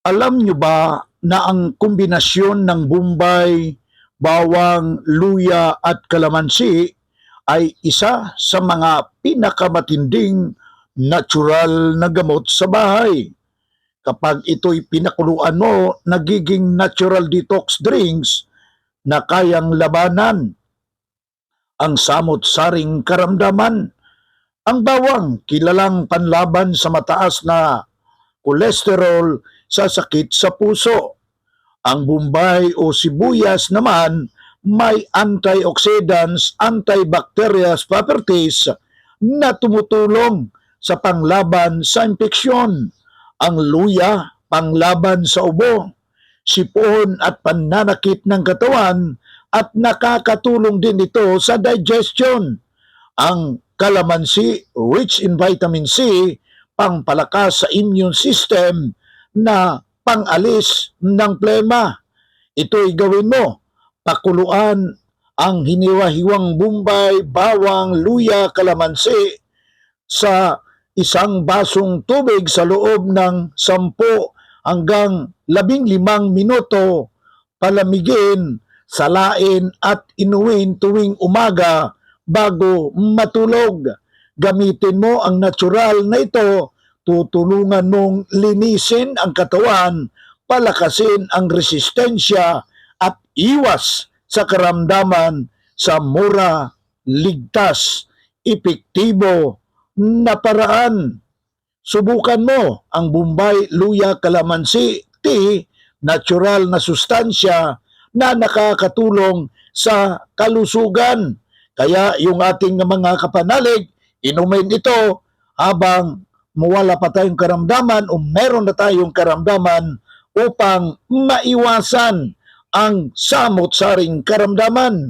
Alam nyo ba na ang kombinasyon ng Bombay, bawang, luya at kalamansi ay isa sa mga pinakamatinding natural na gamot sa bahay? Kapag ito'y pinakuluan mo, nagiging natural detox drinks na kayang labanan ang samot-saring karamdaman. Ang bawang, kilalang panlaban sa mataas na kolesterol sa sakit sa puso. Ang Bombay o sibuyas naman may antioxidants, antibacterial properties na tumutulong sa panglaban sa impeksyon. Ang luya, panglaban sa ubo, sipon at pananakit ng katawan at nakakatulong din ito sa digestion. Ang kalamansi, rich in vitamin C, pangpalakas sa immune system na pangalis ng plema. Ito'y gawin mo, pakuluan ang hiniwa-hiwang Bombay, bawang, luya, kalamansi sa isang basong tubig sa loob ng 10 hanggang 15 minuto, palamigin, salain at inuwin tuwing umaga bago matulog. Gamitin mo ang natural na ito, tutulungan mong linisin ang katawan, palakasin ang resistensya at iwas sa karamdaman sa mura, ligtas, epektibo na paraan. Subukan mo ang Bombay, luya, kalamansi tea, natural na sustansya na nakakatulong sa kalusugan. Kaya yung ating mga kapanalig, inumin ito habang mawala pa tayong karamdaman o meron na tayong karamdaman upang maiwasan ang samot-saring karamdaman.